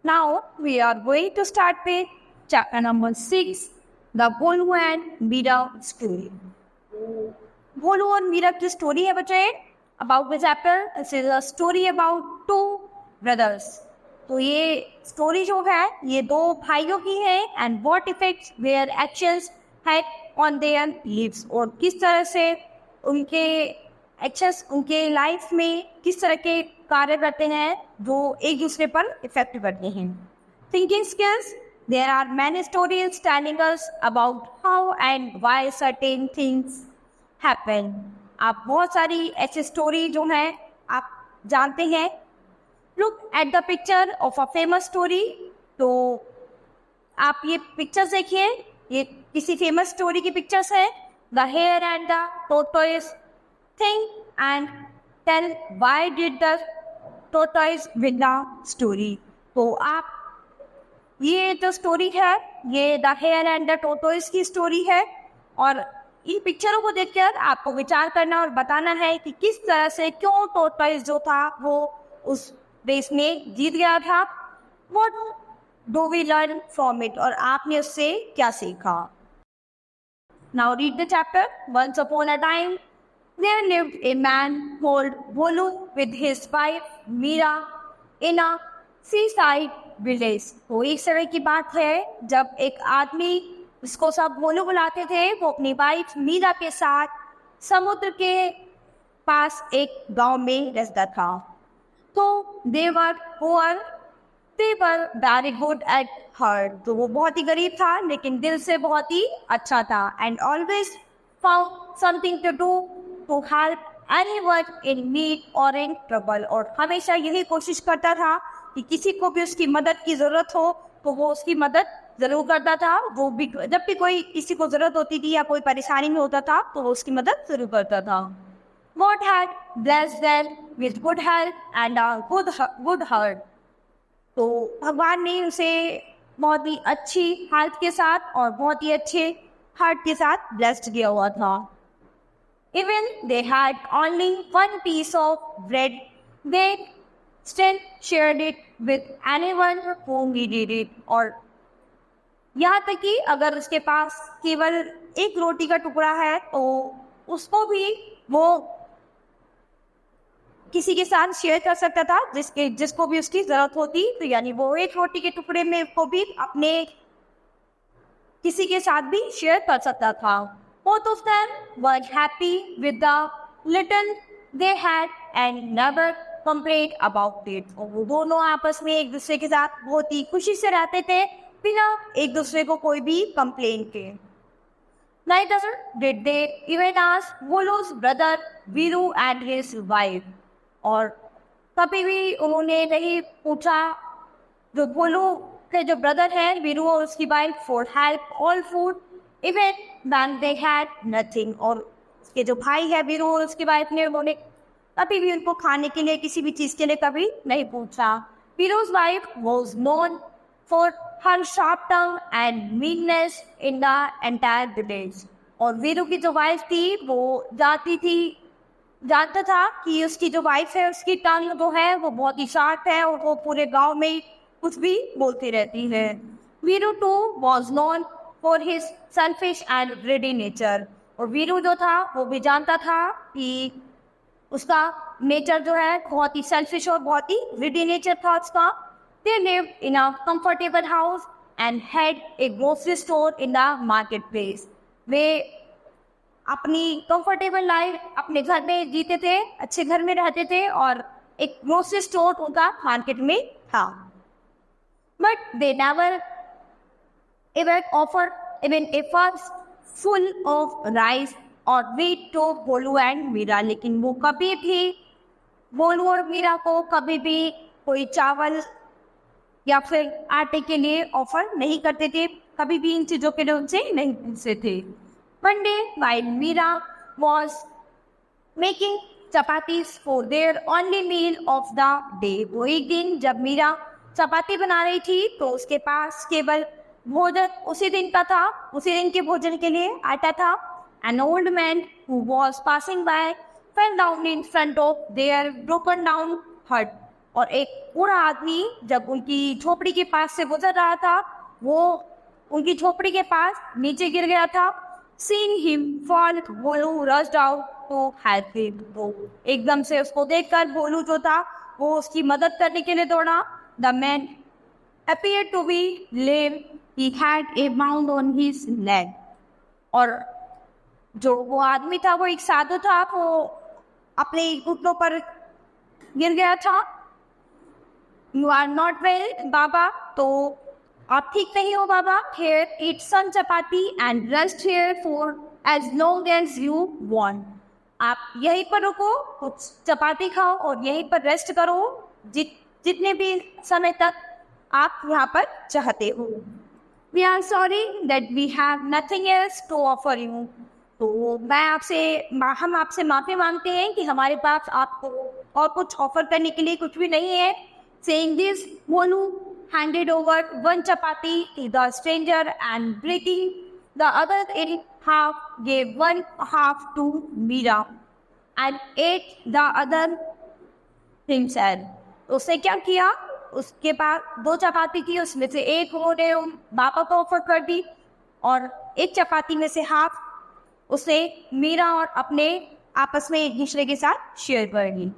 Now we are going to start with chapter number 6, the Bolu and Mira story. Bolu और मीरा की story है बच्चे about the chapter. This is a story about two brothers. तो ये story जो है ये दो भाइयों की है and what effects their actions had on their lives और किस तरह से उनके एक्शंस उनके लाइफ में किस तरह के कार्य करते हैं जो एक दूसरे पर इफेक्ट करते हैं. Thinking skills. There are many stories telling us about how and why certain things happen. आप बहुत सारी ऐसी स्टोरी जो है आप जानते हैं. Look at the picture of a famous story. तो आप ये पिक्चर्स देखिए, ये किसी फेमस स्टोरी की पिक्चर्स है. The hare and the tortoise. Think and tell why did the tortoise win the story. तो आप ये जो स्टोरी है ये the hare and the tortoise की स्टोरी है और इन पिक्चरों को देखकर आपको विचार करना और बताना है कि किस तरह से क्यों टोर्टोइज जो था वो उस रेस में जीत गया था. What do we learn from it और आपने उससे क्या सीखा. Now read the chapter. Once upon a time there lived a man called Bolu with his wife Meera in a seaside village. तो एक समय की बात है जब एक आदमी जिसको सब बोलू बुलाते थे वो अपनी वाइफ मीरा के साथ समुद्र के पास एक गांव में रहता था. तो they were poor, they were very good at heart. तो वो बहुत ही गरीब था लेकिन दिल से बहुत ही अच्छा था. And always found something to do to help anyone in need or in trouble. और हमेशा यही कोशिश करता था कि किसी को भी उसकी मदद की ज़रूरत हो तो वो उसकी मदद ज़रूर करता था. वो भी जब भी कोई किसी को ज़रूरत होती थी या कोई परेशानी में होता था तो वो उसकी मदद ज़रूर करता था. God had blessed them with good health and a good heart. तो भगवान ने उसे बहुत ही अच्छी हेल्थ के साथ और बहुत ही अच्छे हार्ट के साथ ब्लेस्ड किया हुआ था. Even they had only one piece of bread, they still shared it with anyone who needed it. और यहाँ तक कि अगर उसके पास केवल एक रोटी का टुकड़ा है तो उसको भी वो किसी के साथ शेयर कर सकता था जिसको भी उसकी ज़रूरत होती. तो यानी वो एक रोटी के टुकड़े में को भी अपने किसी के साथ भी शेयर कर सकता था. Both of them were happy with the little they had and never complained about it. और वो दोनों आपस में एक दूसरे के साथ बहुत ही खुशी से रहते थे बिना एक दूसरे को कोई भी कंप्लेन के. Neither did they even ask Bolu's brother Viru and his wife. और कभी भी उन्होंने नहीं पूछा जो बोलू के जो ब्रदर है वीरू और उसकी wife for help all food even when they had nothing. और उसके जो भाई है वीरू और उसकी वाइफ ने उन्होंने कभी भी उनको खाने के लिए किसी भी चीज़ के लिए कभी नहीं पूछा. वीरू's wife was known for her sharp tongue and meanness in the entire village. और वीरू की जो वाइफ थी वो जानता था कि उसकी जो वाइफ है उसकी टंग जो है वो बहुत ही शार्प है और वो पूरे गांव में कुछ भी बोलती रहती है. Veeru too was known for his selfish and greedy nature. और वीरू जो था वो भी जानता था कि उसका नेचर जो है बहुत ही सेल्फिश और बहुत ही greedy नेचर था उसका. They lived in a comfortable house and had a grocery store in the marketplace. वे अपनी कंफर्टेबल लाइफ अपने घर में जीते थे, अच्छे घर में रहते थे और एक ग्रोसरी स्टोर उनका मार्केट में था. But they never ever offered even a full of rice or wheat to बोलू एंड मीरा. लेकिन वो कभी भी बोलू और मीरा को कभी भी कोई चावल या फिर आटे के लिए ऑफर नहीं करते थे, कभी भी इन चीज़ों के लिए उनसे नहीं पूछते थे. One day while Meera was making chapatis for their only meal of the day. वो एक दिन जब मीरा चपाती बना रही थी तो उसके पास केवल भोजन उसी दिन का था, उसी दिन के भोजन के लिए आटा था. An old man who was passing by fell down in front of their broken down hut. और एक बूढ़ा आदमी जब उनकी झोपड़ी के पास से गुजर रहा था, वो उनकी झोपड़ी के पास नीचे गिर गया था। Seeing him fall, Bholu rushed out to help him. तो एकदम से उसको देखकर भोलू जो था वो उसकी मदद करने के लिए दौड़ा। The man appeared to be lame. He had a wound on his leg. और जो वो आदमी था वो एक साधु था, वो अपने घुटनों पर गिर गया था। You are not well, बाबा, तो आप ठीक नहीं हो बाबा। Here, eat some chapati and rest here for as long as you want. आप यहीं पर रुको, कुछ चपाती खाओ और यहीं पर रेस्ट करो जितने भी समय तक आप यहाँ पर चाहते हो। We are sorry that we have nothing else to offer you. तो हम आपसे माफी मांगते हैं कि हमारे पास आपको और कुछ ऑफर करने के लिए कुछ भी नहीं है। Saying this, Monu handed over one chapati to the stranger and breaking the other in half, gave one half to Meera and ate the other himself. उसने क्या किया, उसके पास 2 चपाती थी, उसमें से एक उन्होंने बाबा को ऑफर कर दी और एक चपाती में से हाफ उसे मीरा और अपने आपस में एक दूसरे के साथ शेयर कर दी।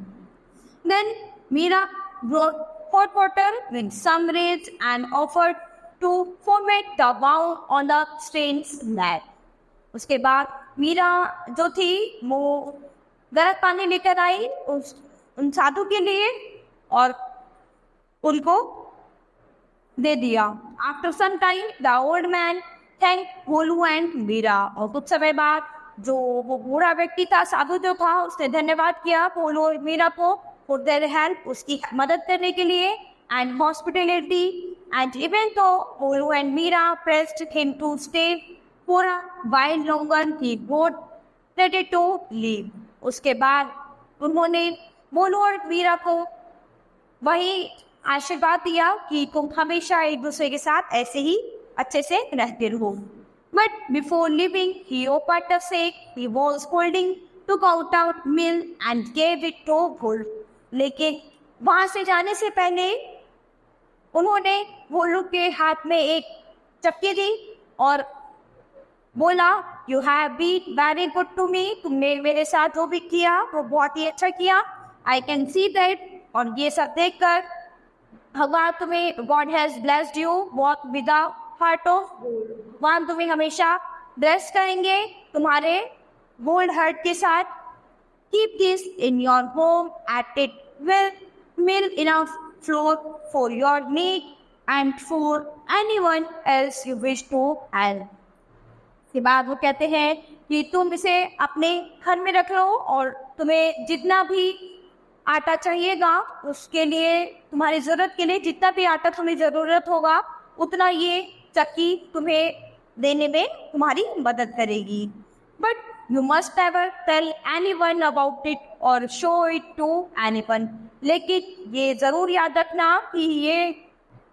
Then Meera brought hot water with some rays and offered to foment the wound on the stranger's leg. उसके बाद मीरा जो थी वो गर्म पानी लेकर आई उन साधु के लिए और उनको दे दिया। After some time, the old man thanked Bholu and Meera. और कुछ समय बाद जो वो बूढ़ा व्यक्ति था, साधु जो था, उसने धन्यवाद किया भोलू और मीरा को for their help, उसकी मदद करने के लिए and hospitality, and even though Bolu and Meera pressed him to stay for a while longer, he both ready to leave. उसके बाद उन्होंने बोलू और मीरा को वही आशीर्वाद दिया कि तुम हमेशा एक दूसरे के साथ ऐसे ही अच्छे से रहते रहो। But before leaving, he opened the sack he was holding, took out milk and gave it to Bolu. लेकिन वहां से जाने से पहले उन्होंने भोलू के हाथ में एक चक्की दी और बोला, you have been very good to me, तुमने मेरे साथ जो भी किया वो बहुत ही अच्छा किया। आई कैन सी दैट, और ये सब देखकर भगवान तुम्हें, God has blessed you walk with the heart of gold, भगवान तुम्हें हमेशा ब्लेस करेंगे तुम्हारे गोल्ड हार्ट के साथ। Keep this in your home, at it will mill enough floor for your need and for anyone else you wish to help. के बाद वो कहते हैं कि तुम इसे अपने घर में रख लो और तुम्हें जितना भी आटा चाहिएगा उसके लिए, तुम्हारी ज़रूरत के लिए जितना भी आटा तुम्हें ज़रूरत होगा उतना ये चक्की तुम्हें देने में तुम्हारी मदद करेगी। But You must never tell anyone about it or show it to anyone. लेकिन ये ज़रूर याद रखना कि ये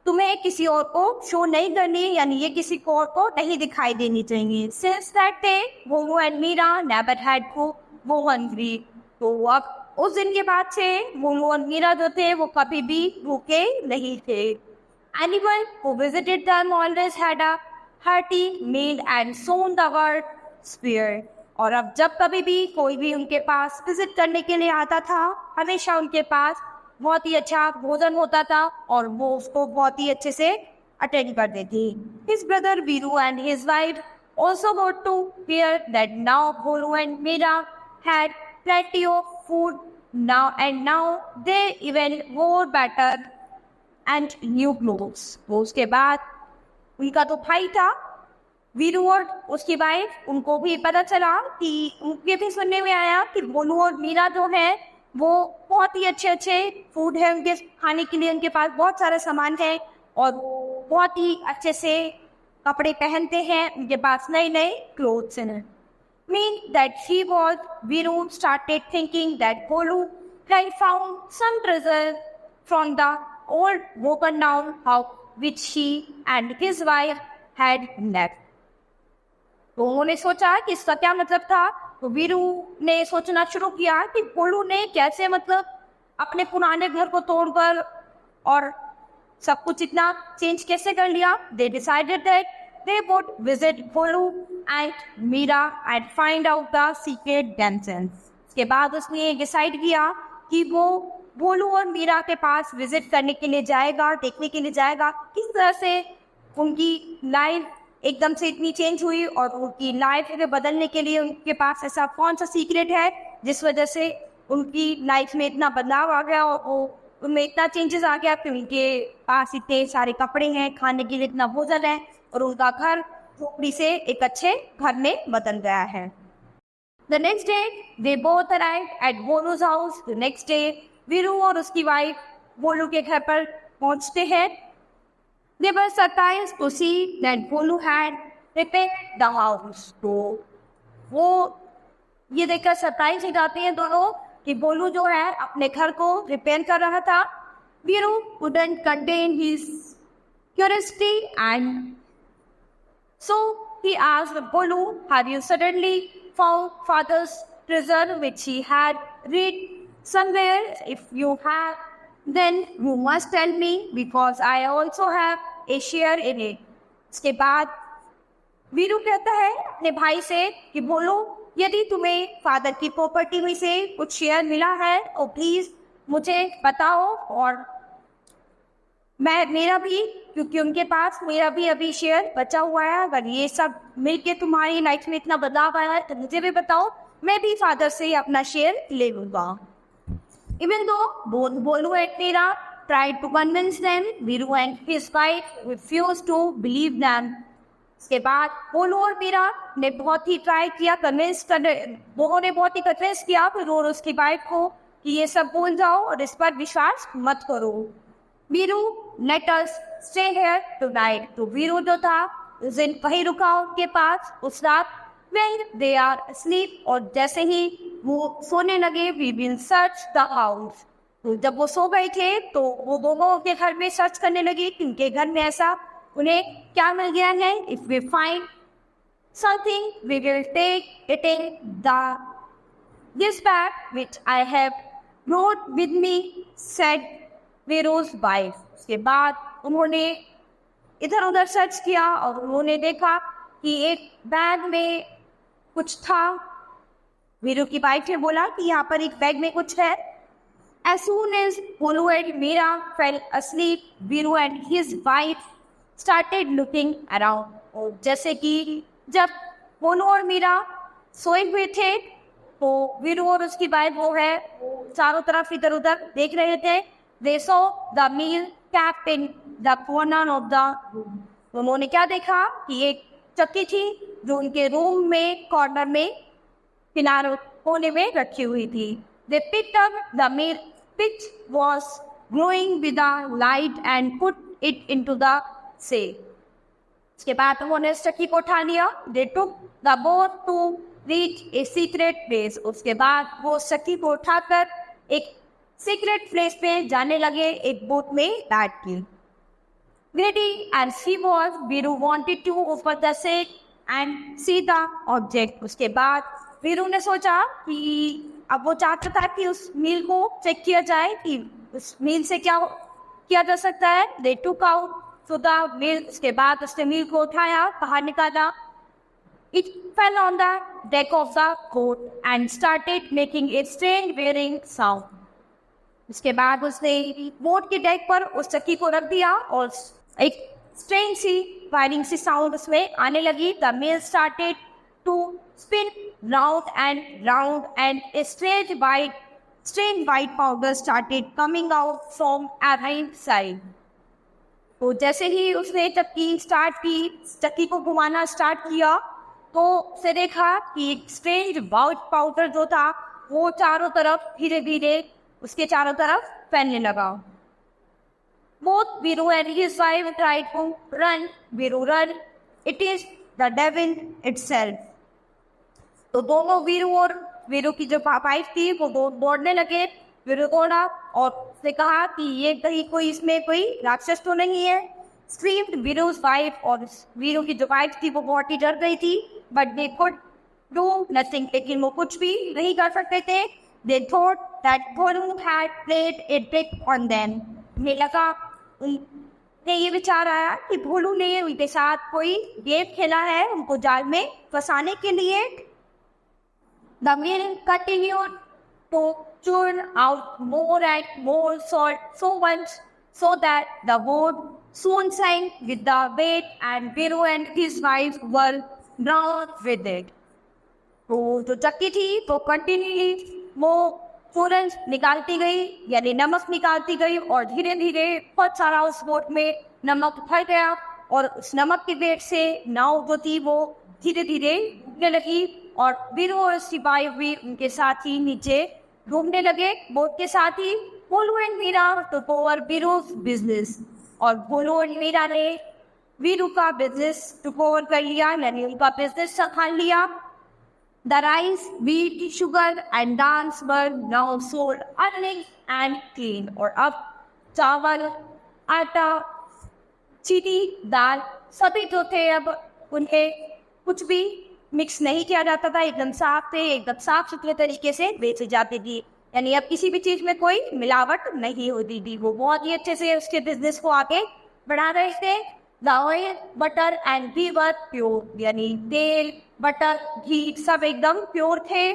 तुम्हें किसी और को शो नहीं करनी, यानी ये किसी को और को नहीं दिखाई देनी चाहिए। Since that day, Bolu and Meera never had to go hungry. तो अब उस दिन के बाद से Bolu और मीरा जो थे वो कभी भी भूखे नहीं थे। Anyone who visited them always had a hearty meal and soon the word spread. और अब जब कभी भी कोई भी उनके पास विजिट करने के लिए आता था, हमेशा उनके पास बहुत ही अच्छा भोजन होता था और वो उसको बहुत ही अच्छे से अटेंड कर देती। His brother Viru and his wife also got to hear that now Bolu and Meera had plenty of food now they even wore better and new clothes. वो उसके बाद उनका तो भाई था वीरू और उसकी वाइफ, उनको भी पता चला कि उनके भी सुनने में आया कि बोलू और मीरा जो है वो बहुत ही अच्छे अच्छे फूड है उनके खाने के लिए, उनके पास बहुत सारे सामान है और बहुत ही अच्छे से कपड़े पहनते हैं, उनके पास नए नए क्लोथ्स हैं। Mean that he was Veeru started thinking that बोलू had found some treasure from the old broken down house which he and his wife had left. तो उन्होंने सोचा कि इसका क्या मतलब था। तो वीरू ने सोचना शुरू किया कि बोलू ने कैसे मतलब अपने पुराने घर को तोड़कर और सब कुछ इतना चेंज कैसे कर लिया? They decided that they would visit Bolu and Mira and find out the secret themselves. उसके बाद उसने डिसाइड किया कि वो भोलू और मीरा के पास विजिट करने के लिए जाएगा, देखने के लिए जाएगा किस तरह से उनकी लाइफ एकदम से इतनी चेंज हुई और उनकी लाइफ को बदलने के लिए उनके पास ऐसा कौन सा सीक्रेट है जिस वजह से उनकी लाइफ में इतना बदलाव आ गया और उनमें इतना चेंजेस आ गया कि उनके पास इतने सारे कपड़े हैं, खाने के लिए इतना भोजन है और उनका घर झोपड़ी से एक अच्छे घर में बदल गया है। The next day, they both arrived at Bolu's house. The next day, Veeru और उसकी वाइफ बोलू के घर पर पहुंचते हैं। They were surprised to see that Bolu had repaired the house. तो वो ये देखकर सरप्राइज हो जाते हैं दोनों कि बोलू जो है अपने घर को रिपेयर कर रहा था। Veeru couldn't contain his curiosity and so he asked Bolu, "Have you suddenly found father's treasure which he had read somewhere? If you have, then you must tell me because I also have a share in it." इसके बाद वीरू कहता है अपने भाई से कि बोलो यदि तुम्हें फादर की प्रॉपर्टी में से कुछ शेयर मिला है तो प्लीज मुझे बताओ और मेरा भी, क्योंकि उनके पास मेरा भी अभी शेयर बचा हुआ है। अगर ये सब मिलके तुम्हारी लाइफ में इतना बदलाव आया है तो मुझे भी बताओ, मैं भी फादर से अपना शेयर ले लूंगा। Even though both Bolu and Meera tried to convince them, Viru and his wife refused to believe them. इसके बाद बोलू और मीरा ने बहुत ही ट्राई किया, दोनों ने बहुत ही कन्विंस किया वीरू और उसकी वाइफ को कि ये सब भूल जाओ और इस पर विश्वास मत करो। Veeru let us stay here tonight. तो वीरू जो था उस दिन वहीं रुका उनके पास उस रात। When they are asleep, और जैसे ही वो सोने लगे, we will search the house. तो जब वो सो गए थे तो वो दोनों के घर में सर्च करने लगे कि उनके घर में ऐसा उन्हें क्या मिल गया है। If we find something, we will take it in the this bag which I have brought with me, said वीरू's wife. उसके बाद उन्होंने इधर उधर सर्च किया और उन्होंने देखा कि एक बैग में कुछ था। वीरू की वाइफ ने बोला कि यहाँ पर एक बैग में कुछ है। As soon as Bolu and Meera fell asleep, Viru and his wife started looking around. और जैसे कि जब बोलू और मीरा सोए हुए थे तो वीरू और उसकी वाइफ वो है चारों तरफ इधर उधर देख रहे थे। They saw the meal kept in the corner of the room. उन्होंने क्या देखा कि एक चक्की थी जो उनके रूम में कॉर्नर में किनारे कोने में रखी हुई थी। They picked up the meal which was glowing with the light and put it into the safe. इसके बाद उन्होंने इस चक्की को उठा लिया। They took the boat to reach a secret place. उसके बाद वो उस चक्की को उठाकर एक सीक्रेट प्लेस पे जाने लगे एक बोट में बैठ के। Ready and she was, Viru wanted to open the safe and see the object. उसके बाद वीरू ने सोचा कि अब वो चाहता था कि उस मील को चेक किया जाए कि उस मील से क्या किया जा सकता है। They took out so the मील, उसके बाद उसने मील को उठाया, बाहर निकाला। It fell on the deck of the boat and started making a strange whirring sound. उसके बाद उसने बोट के डेक पर उस चक्की को रख दिया और एक स्ट्रेंज सी वायरिंग सी साउंड उसमें आने लगी। The mill started to spin round and a strange white powder started coming out from behind side. तो जैसे ही उसने चक्की को घुमाना स्टार्ट किया तो उसे देखा कि एक स्ट्रेंज वाइट पाउडर जो था वो चारों तरफ धीरे धीरे उसके चारों तरफ फैलने लगा। Both Viru and his wife tried to run. Viru run. It is the devil itself. तो दोनों वीरू की जो वाइफ थी वो दौड़ने लगे। वीरू दौड़ा और उसने कहा कि ये कहीं कोई इसमें कोई राक्षस तो नहीं है। Screamed Viru's wife, और वीरू की जो वाइफ थी वो बहुत ही डर गई थी। But they could do nothing. लेकिन वो कुछ भी नहीं कर सकते थे। They thought that Bholu had played a trick on them. उन्हें लगा, उन्हें ये विचार आया कि भोलू ने उनके साथ कोई गेम खेला है उनको जाल में फंसाने के लिए. The men continued to churn out more and more salt so that the boat soon sank with the weight and Biru and his wife were drowned with it. तो जो चक्की थी तो कंटिन्यूली वो चूरन निकालती गई यानी नमक निकालती गई और धीरे धीरे बहुत सारा उस बोट में नमक भर गया और उस नमक के वेट से नाव जो थी वो धीरे धीरे डूबने लगी और बीरू और सिपाही भी उनके साथ ही नीचे डूबने लगे बोट के साथ ही. Bholu and Meera took over Biru's business और भोलू और मीरा ने वीरू का बिजनेस टुक ओवर कर लिया यानी उनका बिजनेस संभाल लिया. The rice, wheat, sugar and dance were now sold earning and clean. और अब चावल, आटा, चीनी, दाल सभी जो थे अब उन्हें कुछ भी मिक्स नहीं किया जाता था. एकदम साफ थे, एकदम साफ सुथरे तरीके से बेची जाती थी. यानी अब किसी भी चीज़ में कोई मिलावट नहीं होती थी. वो बहुत ही अच्छे से उसके बिजनेस को आगे बढ़ा रहे थे. The oil, butter and ghee were pure. यानी तेल, बटर, घी सब एकदम प्योर थे.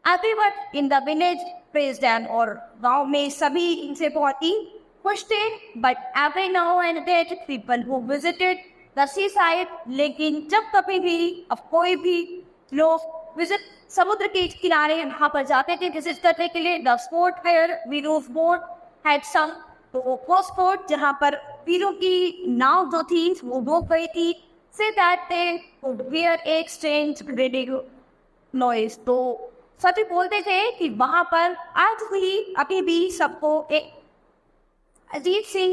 Everyone in the village praised them और गांव में सभी इनसे बहुत ही खुश थे. But every now and then people who visited the seaside, लेकिन जब कभी भी अब कोई भी लोग विजिट समुद्र के किनारे वहाँ पर जाते थे विजिट करने के लिए. The spot where Viru's boat had sunk, तो वो स्पॉट जहाँ पर वीरू की नाव जो थी वो डूब गई थी. Say that they would hear a strange grating noise. तो सभी बोलते थे कि वहाँ पर आज भी अभी भी सबको एक अजीब सी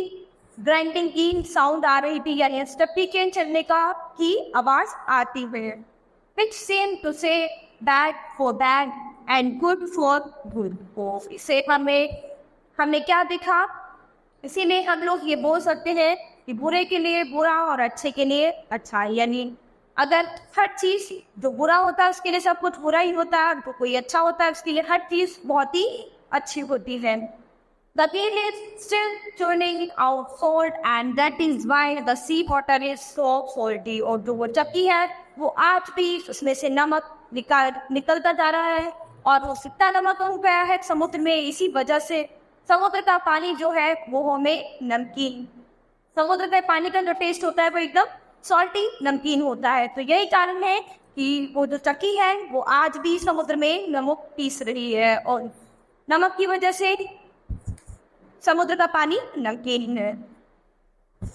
ग्राइंडिंग की साउंड आ रही थी यानी स्टप्पी के चलने का की आवाज आती है. Which seemed to say bad for bad and good for good. तो इसे हमने क्या देखा, इसीलिए हम लोग ये बोल सकते हैं कि बुरे के लिए बुरा और अच्छे के लिए अच्छा. यानी अगर हर चीज़ जो बुरा होता है उसके लिए सब कुछ बुरा ही होता है, तो कोई अच्छा होता है उसके लिए हर चीज़ बहुत ही अच्छी होती है. The wheel is still churning out salt and that is why the sea water is so salty. और जो वो चक्की है वो आज भी उसमें से नमक निकलता जा रहा है और वो कितना नमक हो गया है समुद्र में. इसी वजह से समुद्र का पानी जो है वो हमें नमकीन, समुद्र के पानी का जो टेस्ट होता है वो एकदम सॉल्टी नमकीन होता है. तो यही कारण है कि वो जो चक्की है वो आज भी समुद्र में नमक पीस रही है और नमक की वजह से समुद्र का पानी नमकीन है.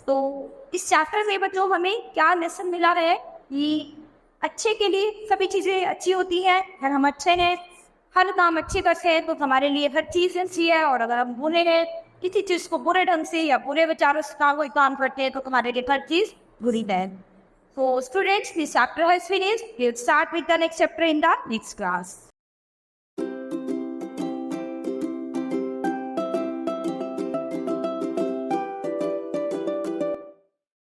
तो इस चैप्टर में बच्चों हमें क्या लेसन मिला है कि अच्छे के लिए सभी चीज़ें अच्छी होती हैं. अगर हम अच्छे हैं, हर काम अच्छे करते हैं तो हमारे लिए हर चीज़ अच्छी है. और अगर हम बुरे हैं, किसी चीज़ को बुरे ढंग से या बुरे विचारों से कोई काम करते हैं तो हमारे लिए हर चीज़ बुरी है. So students, this chapter has finished. We'll start with the next chapter in the next class.